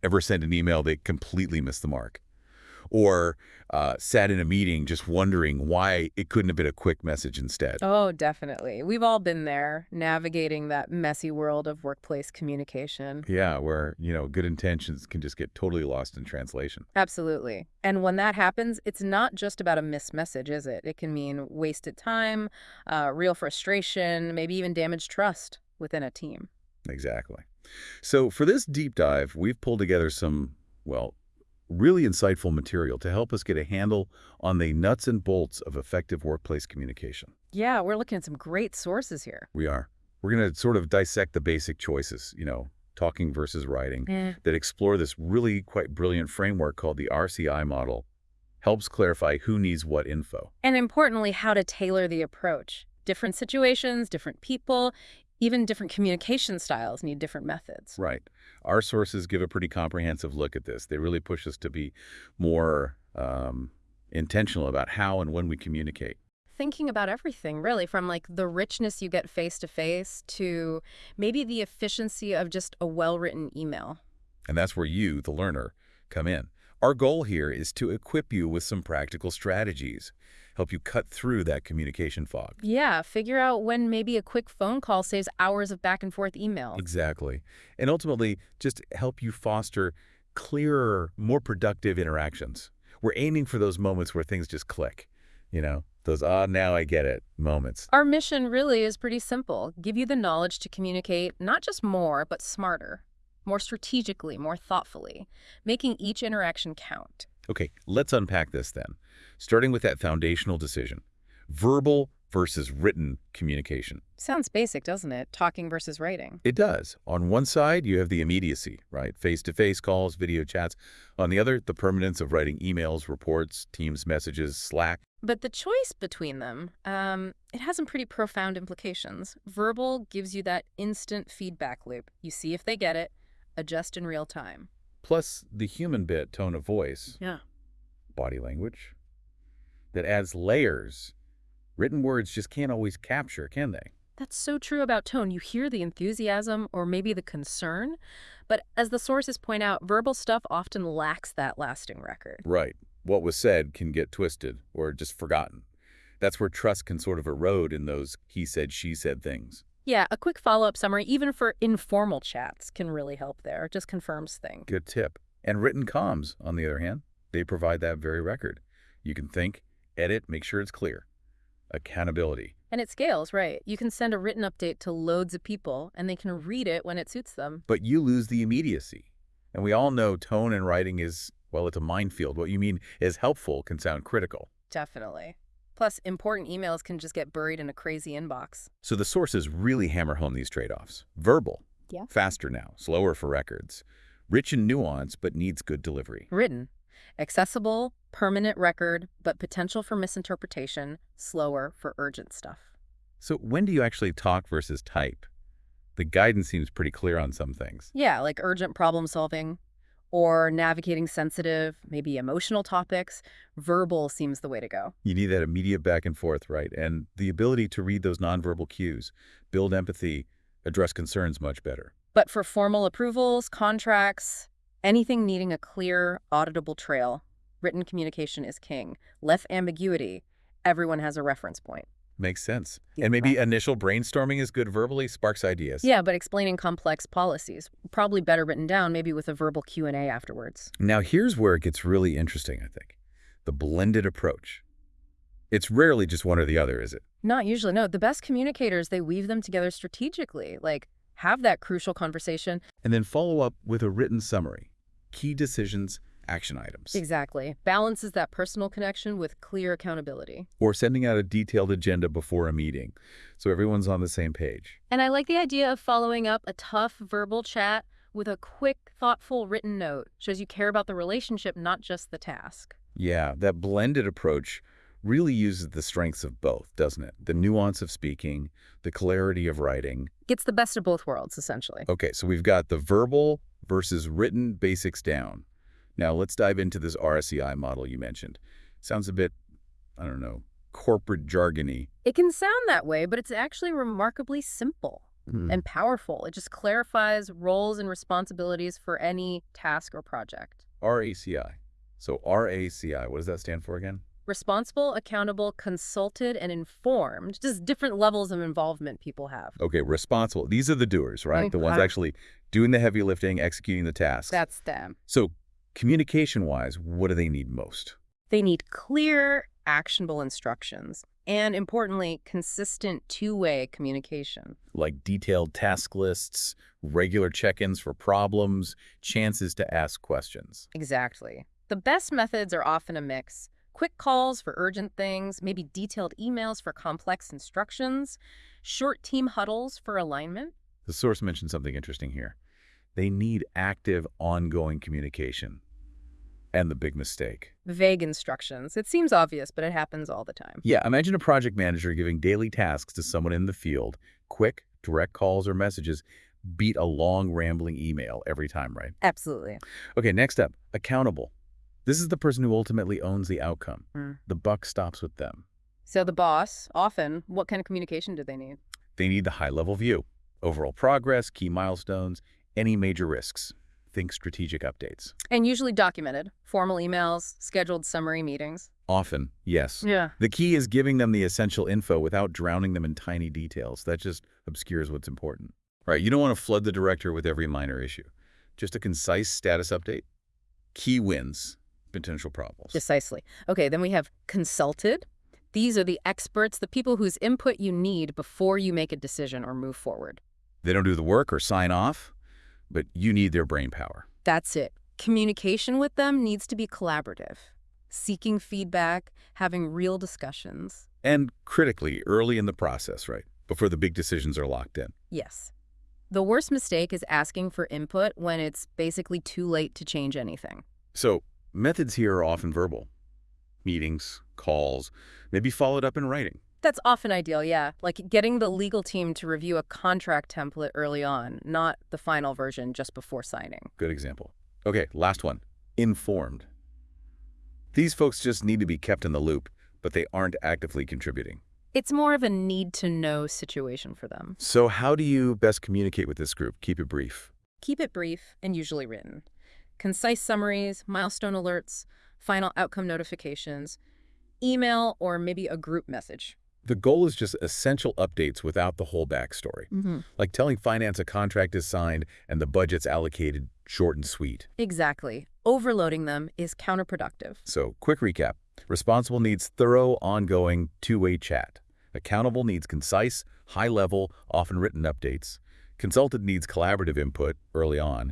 Ever send an email that completely missed the mark? Or sat in a meeting just wondering why it couldn't have been a quick message instead? Oh, definitely. We've all been there, navigating that messy world of workplace communication. Yeah, where, good intentions can just get totally lost in translation. Absolutely. And when that happens, it's not just about a missed message, is it? It can mean wasted time, real frustration, maybe even damaged trust within a team. Exactly. So for this deep dive, we've pulled together some, well, really insightful material to help us get a handle on the nuts and bolts of effective workplace communication. Yeah, we're looking at some great sources here. We are. We're going to sort of dissect the basic choices, talking versus writing, Yeah. that explore this really quite brilliant framework called the RCI model, helps clarify who needs what info. And importantly, how to tailor the approach. Different situations, different people, even different communication styles need different methods. Right. Our sources give a pretty comprehensive look at this. They really push us to be more intentional about how and when we communicate. Thinking about everything, really, from like the richness you get face to face to maybe the efficiency of just a well-written email. And that's where you, the learner, come in. Our goal here is to equip you with some practical strategies, help you cut through that communication fog. Yeah, figure out when maybe a quick phone call saves hours of back and forth emails. Exactly. And ultimately, just help you foster clearer, more productive interactions. We're aiming for those moments where things just click, those now I get it moments. Our mission really is pretty simple. Give you the knowledge to communicate not just more, but smarter, more strategically, more thoughtfully, making each interaction count. Okay, let's unpack this then, starting with that foundational decision, verbal versus written communication. Sounds basic, doesn't it? Talking versus writing. It does. On one side, you have the immediacy, right? Face-to-face calls, video chats. On the other, the permanence of writing emails, reports, Teams messages, Slack. But the choice between them, it has some pretty profound implications. Verbal gives you that instant feedback loop. You see if they get it, adjust in real time. Plus the human bit, tone of voice, Yeah. body language, that adds layers. Written words just can't always capture, can they? That's so true about tone. You hear the enthusiasm or maybe the concern, but as the sources point out, verbal stuff often lacks that lasting record. Right. What was said can get twisted or just forgotten. That's where trust can sort of erode in those he said, she said things. Yeah, a quick follow-up summary, even for informal chats, can really help there. It just confirms things. Good tip. And written comms, on the other hand, they provide that very record. You can think, edit, make sure it's clear. Accountability. And it scales, right? You can send a written update to loads of people, and they can read it when it suits them. But you lose the immediacy. And we all know tone and writing is, well, it's a minefield. What you mean is helpful can sound critical. Definitely. Plus, important emails can just get buried in a crazy inbox. So the sources really hammer home these trade-offs. Verbal. Yeah. Faster now, slower for records. Rich in nuance, but needs good delivery. Written. Accessible, permanent record, but potential for misinterpretation, slower for urgent stuff. So when do you actually talk versus type? The guidance seems pretty clear on some things. Yeah, like urgent problem solving or navigating sensitive, maybe emotional topics. Verbal seems the way to go. You need that immediate back and forth, right? And the ability to read those nonverbal cues, build empathy, address concerns much better. But for formal approvals, contracts, anything needing a clear, auditable trail, written communication is king. Less ambiguity. Everyone has a reference point. Makes sense. Yeah, And maybe right. initial brainstorming is good verbally, sparks ideas. Yeah, but explaining complex policies, probably better written down, maybe with a verbal Q&A afterwards. Now here's where it gets really interesting, I think. The blended approach. It's rarely just one or the other, is it? Not usually, no. The best communicators, they weave them together strategically, like have that crucial conversation. And then follow up with a written summary. Key decisions, action items. Exactly. Balances that personal connection with clear accountability. Or sending out a detailed agenda before a meeting, so everyone's on the same page. And I like the idea of following up a tough verbal chat with a quick, thoughtful written note. Shows you care about the relationship, not just the task. Yeah, that blended approach really uses the strengths of both, doesn't it? The nuance of speaking, the clarity of writing. Gets the best of both worlds, essentially. Okay, so we've got the verbal versus written basics down. Now let's dive into this RACI model you mentioned. Sounds a bit, I don't know, corporate jargony. It can sound that way, but it's actually remarkably simple. and powerful. It just clarifies roles and responsibilities for any task or project. RACI. So RACI, what does that stand for again? Responsible, accountable, consulted, and informed. Just different levels of involvement people have. Okay, responsible. These are the doers, right? The ones Uh-huh. actually doing the heavy lifting, executing the tasks. That's them. So communication-wise, what do they need most? They need clear, actionable instructions. And importantly, consistent two-way communication. Like detailed task lists, regular check-ins for problems, chances to ask questions. Exactly. The best methods are often a mix. Quick calls for urgent things, maybe detailed emails for complex instructions, short team huddles for alignment. The source mentioned something interesting here. They need active, ongoing communication. And the big mistake. Vague instructions. It seems obvious, but it happens all the time. Yeah, imagine a project manager giving daily tasks to someone in the field. Quick, direct calls or messages beat a long, rambling email every time, right? Absolutely. Okay, next up, accountable. This is the person who ultimately owns the outcome. The buck stops with them. So the boss, often, what kind of communication do they need? They need the high-level view, overall progress, key milestones, any major risks. Think strategic updates. And usually documented. Formal emails, scheduled summary meetings. Often, yes. Yeah. The key is giving them the essential info without drowning them in tiny details. That just obscures what's important. Right, you don't want to flood the director with every minor issue. Just a concise status update, key wins, potential problems. Precisely. Okay, then we have consulted. These are the experts, the people whose input you need before you make a decision or move forward. They don't do the work or sign off, but you need their brain power. That's it. Communication with them needs to be collaborative. Seeking feedback, having real discussions. And critically, early in the process, right? Before the big decisions are locked in. Yes. The worst mistake is asking for input when it's basically too late to change anything. So methods here are often verbal. Meetings, calls, maybe followed up in writing. That's often ideal, yeah. Like getting the legal team to review a contract template early on, not the final version just before signing. Good example. Okay, last one. Informed. These folks just need to be kept in the loop, but they aren't actively contributing. It's more of a need-to-know situation for them. So how do you best communicate with this group? Keep it brief. Keep it brief and usually written. Concise summaries, milestone alerts, final outcome notifications, email, or maybe a group message. The goal is just essential updates without the whole backstory. Like telling finance a contract is signed and the budget's allocated, short and sweet. Exactly. Overloading them is counterproductive. So, quick recap. Responsible needs thorough, ongoing, two-way chat. Accountable needs concise, high-level, often written updates. Consulted needs collaborative input early on.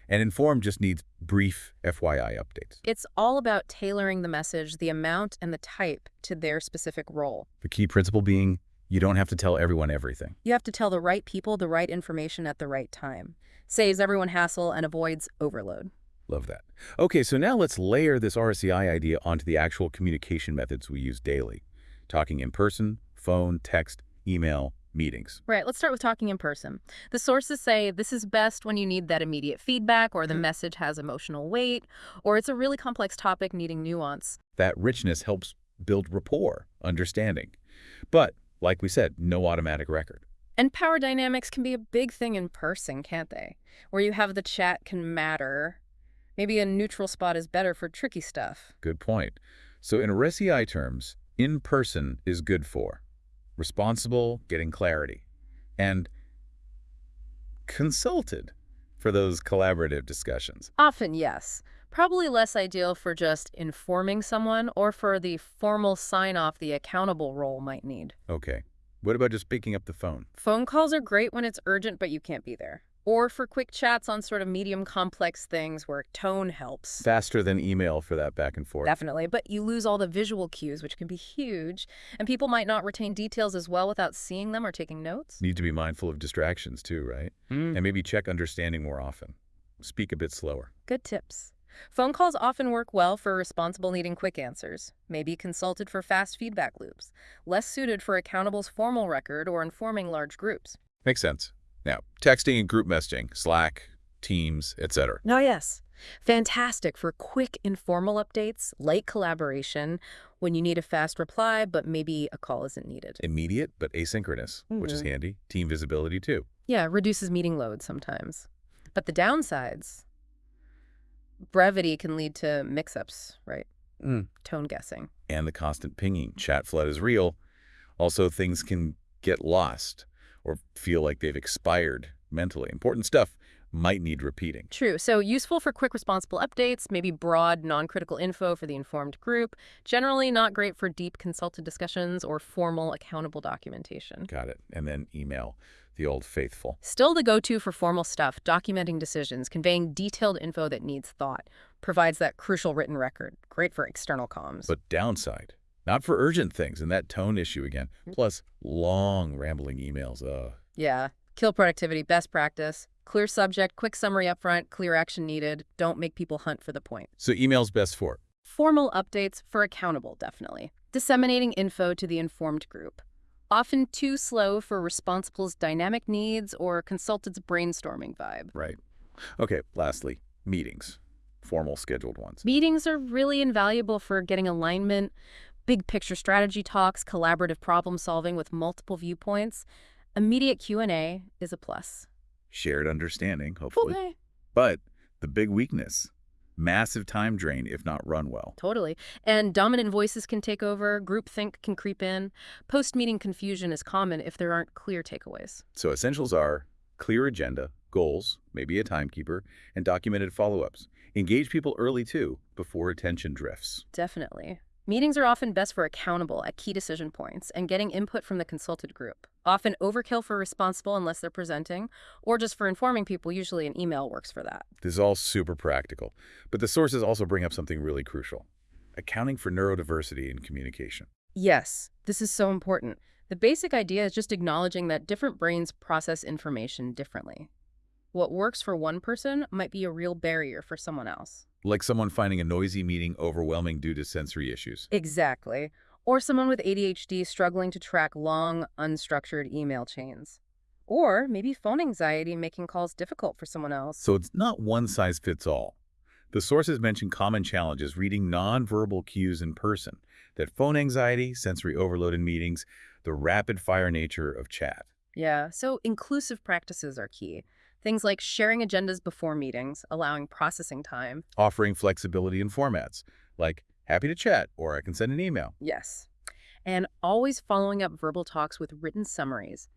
And informed just needs brief FYI updates. It's all about tailoring the message, the amount, and the type to their specific role. The key principle being, you don't have to tell everyone everything. You have to tell the right people the right information at the right time. Saves everyone hassle and avoids overload. Love that. Okay, so now let's layer this RCI idea onto the actual communication methods we use daily. Talking in person, phone, text, email, meetings. Right, let's start with talking in person. The sources say this is best when you need that immediate feedback, or the message has emotional weight, or it's a really complex topic needing nuance. That richness helps build rapport, understanding. But, like we said, no automatic record. And power dynamics can be a big thing in person, can't they? Where you have the chat can matter. Maybe a neutral spot is better for tricky stuff. Good point. So in RACI terms, in person is good for responsible, getting clarity, and consulted for those collaborative discussions. Often, yes. Probably less ideal for just informing someone or for the formal sign-off the accountable role might need. Okay. What about just picking up the phone? Phone calls are great when it's urgent but you can't be there. Or for quick chats on sort of medium complex things where tone helps. Faster than email for that back and forth. Definitely, but you lose all the visual cues, which can be huge, and people might not retain details as well without seeing them or taking notes. Need to be mindful of distractions too, right? And maybe check understanding more often. Speak a bit slower. Good tips. Phone calls often work well for responsible needing quick answers, maybe consulted for fast feedback loops, less suited for accountable's formal record or informing large groups. Makes sense. Now, texting and group messaging, Slack, Teams, etc. Oh, yes. Fantastic for quick informal updates, light collaboration, when you need a fast reply, but maybe a call isn't needed. Immediate but asynchronous, which is handy. Team visibility too. Yeah, reduces meeting load sometimes. But the downsides, brevity can lead to mix-ups, right? Mm. Tone guessing. And the constant pinging. Chat flood is real. Also, things can get lost or feel like they've expired mentally. Important stuff might need repeating. True. So useful for quick responsible updates, maybe broad, non-critical info for the informed group. Generally not great for deep consulted discussions or formal accountable documentation. Got it. And then email, the old faithful. Still the go-to for formal stuff, documenting decisions, conveying detailed info that needs thought, provides that crucial written record. Great for external comms. But downside, not for urgent things, and that tone issue again. Plus, long, rambling emails. Yeah. Kill productivity, best practice. Clear subject, quick summary up front, clear action needed. Don't make people hunt for the point. So email's best for? Formal updates for accountable, definitely. Disseminating info to the informed group. Often too slow for responsible's dynamic needs or consultant's brainstorming vibe. Right. Okay, lastly, meetings. Formal scheduled ones. Meetings are really invaluable for getting alignment, big picture strategy talks, collaborative problem solving with multiple viewpoints. Immediate Q&A is a plus. Shared understanding, hopefully. Okay. But the big weakness, massive time drain if not run well. Totally. And dominant voices can take over, groupthink can creep in. Post-meeting confusion is common if there aren't clear takeaways. So essentials are clear agenda, goals, maybe a timekeeper, and documented follow-ups. Engage people early too, before attention drifts. Definitely. Meetings are often best for accountable at key decision points and getting input from the consulted group. Often overkill for responsible unless they're presenting, or just for informing people, usually an email works for that. This is all super practical, but the sources also bring up something really crucial: accounting for neurodiversity in communication. Yes, this is so important. The basic idea is just acknowledging that different brains process information differently. What works for one person might be a real barrier for someone else. Like someone finding a noisy meeting overwhelming due to sensory issues. Exactly. Or someone with ADHD struggling to track long, unstructured email chains. Or maybe phone anxiety making calls difficult for someone else. So it's not one size fits all. The sources mention common challenges reading nonverbal cues in person, that phone anxiety, sensory overload in meetings, the rapid-fire nature of chat. Yeah, so inclusive practices are key. Things like sharing agendas before meetings, allowing processing time. Offering flexibility in formats, like happy to chat or I can send an email. Yes. And always following up verbal talks with written summaries.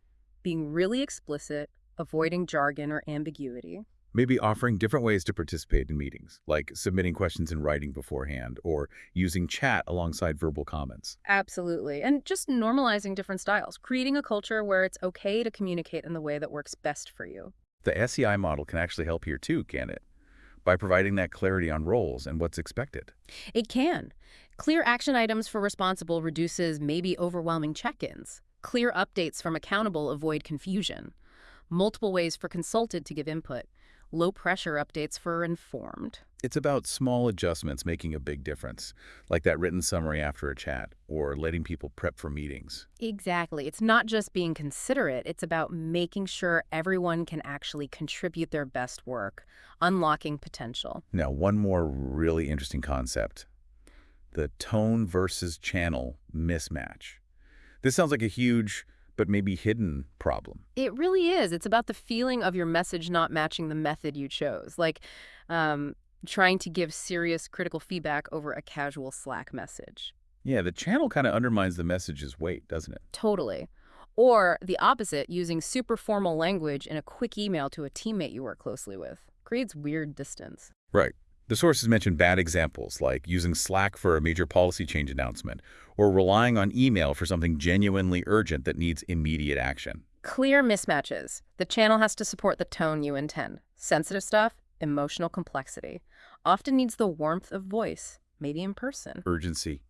Being really explicit, avoiding jargon or ambiguity. Maybe offering different ways to participate in meetings, like submitting questions in writing beforehand or using chat alongside verbal comments. Absolutely. And just normalizing different styles, creating a culture where it's okay to communicate in the way that works best for you. The SEI model can actually help here too, can it? By providing that clarity on roles and what's expected. It can. Clear action items for responsible reduces maybe overwhelming check-ins. Clear updates from accountable avoid confusion. Multiple ways for consulted to give input. Low pressure updates for informed. It's about small adjustments making a big difference, like that written summary after a chat or letting people prep for meetings. Exactly. It's not just being considerate. It's about making sure everyone can actually contribute their best work, unlocking potential. Now, one more really interesting concept: the tone versus channel mismatch. This sounds like a huge but maybe hidden problem. It really is. It's about the feeling of your message not matching the method you chose, like trying to give serious critical feedback over a casual Slack message. Yeah, the channel kind of undermines the message's weight, doesn't it? Totally. Or the opposite, using super formal language in a quick email to a teammate you work closely with. Creates weird distance. Right. The sources mention bad examples, like using Slack for a major policy change announcement, or relying on email for something genuinely urgent that needs immediate action. Clear mismatches. The channel has to support the tone you intend. Sensitive stuff, emotional complexity. Often needs the warmth of voice, maybe in person. Urgency.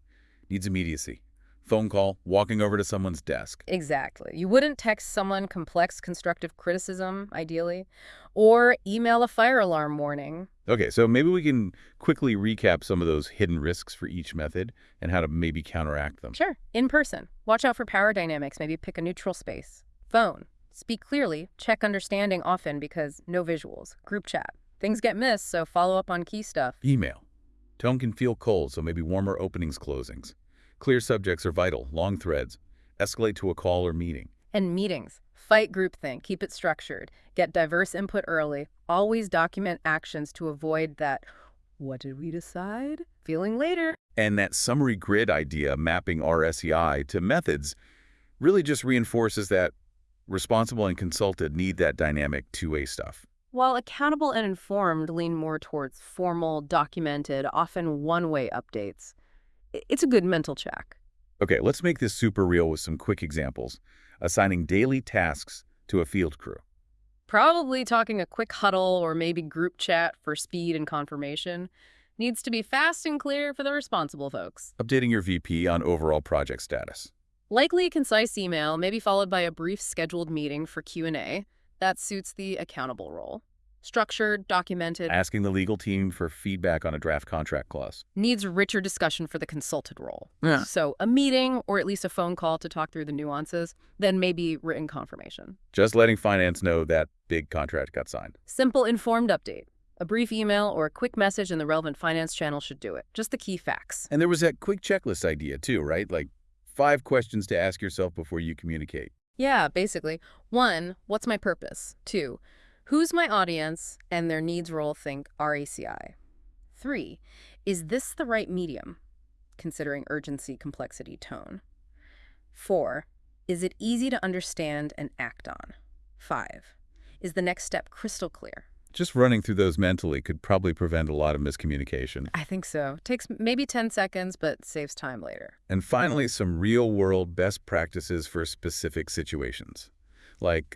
Needs immediacy. Phone call, walking over to someone's desk. Exactly. You wouldn't text someone complex constructive criticism, ideally, or email a fire alarm warning. Okay, so maybe we can quickly recap some of those hidden risks for each method and how to maybe counteract them. Sure. In person. Watch out for power dynamics. Maybe pick a neutral space. Phone. Speak clearly. Check understanding often because no visuals. Group chat. Things get missed, so follow up on key stuff. Email. Tone can feel cold, so maybe warmer openings, closings. Clear subjects are vital, long threads. Escalate to a call or meeting. And meetings. Fight groupthink, keep it structured, get diverse input early, always document actions to avoid that "what did we decide?" feeling later. And that summary grid idea, mapping RACI to methods, really just reinforces that responsible and consulted need that dynamic two-way stuff. While accountable and informed lean more towards formal, documented, often one-way updates, it's a good mental check. Okay, let's make this super real with some quick examples. Assigning daily tasks to a field crew. Probably talking a quick huddle or maybe group chat for speed and confirmation. Needs to be fast and clear for the responsible folks. Updating your VP on overall project status. Likely a concise email, maybe followed by a brief scheduled meeting for Q&A. That suits the accountable role. Structured, documented. Asking the legal team for feedback on a draft contract clause. Needs richer discussion for the consulted role. Yeah. So a meeting or at least a phone call to talk through the nuances, then maybe written confirmation. Just letting finance know that big contract got signed. Simple, informed update. A brief email or a quick message in the relevant finance channel should do it. Just the key facts. And there was that quick checklist idea too, right? Like 5 questions to ask yourself before you communicate. Yeah, basically. 1, what's my purpose? 2, who's my audience and their needs role, think RACI. 3, is this the right medium, considering urgency, complexity, tone? 4, is it easy to understand and act on? 5, is the next step crystal clear? Just running through those mentally could probably prevent a lot of miscommunication. I think so. Takes maybe 10 seconds, but saves time later. And finally, some real-world best practices for specific situations, like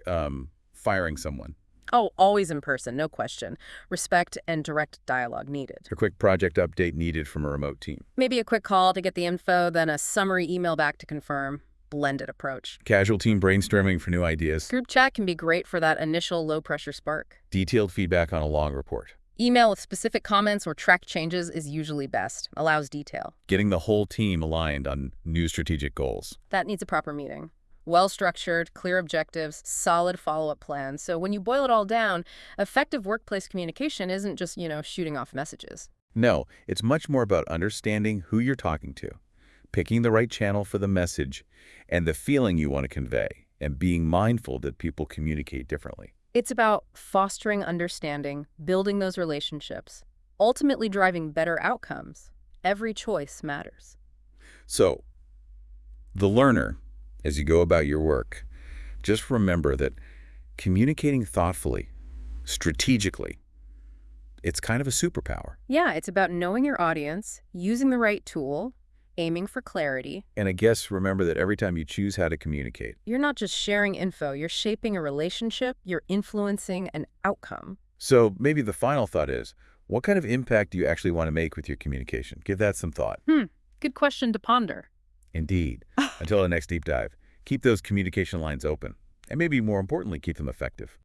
firing someone. Oh, always in person, no question. Respect and direct dialogue needed. A quick project update needed from a remote team. Maybe a quick call to get the info, then a summary email back to confirm. Blended approach. Casual team brainstorming for new ideas. Group chat can be great for that initial low-pressure spark. Detailed feedback on a long report. Email with specific comments or track changes is usually best. Allows detail. Getting the whole team aligned on new strategic goals. That needs a proper meeting. Well-structured, clear objectives, solid follow-up plans. So when you boil it all down, effective workplace communication isn't just, shooting off messages. No, it's much more about understanding who you're talking to, picking the right channel for the message, and the feeling you want to convey, and being mindful that people communicate differently. It's about fostering understanding, building those relationships, ultimately driving better outcomes. Every choice matters. So, the learner, as you go about your work, just remember that communicating thoughtfully, strategically, it's kind of a superpower. Yeah, it's about knowing your audience, using the right tool, aiming for clarity. And I guess remember that every time you choose how to communicate, You're not just sharing info, you're shaping a relationship, you're influencing an outcome. So maybe the final thought is, what kind of impact do you actually want to make with your communication? Give that some thought. Good question to ponder. Indeed. Until the next deep dive, keep those communication lines open. And maybe more importantly, keep them effective.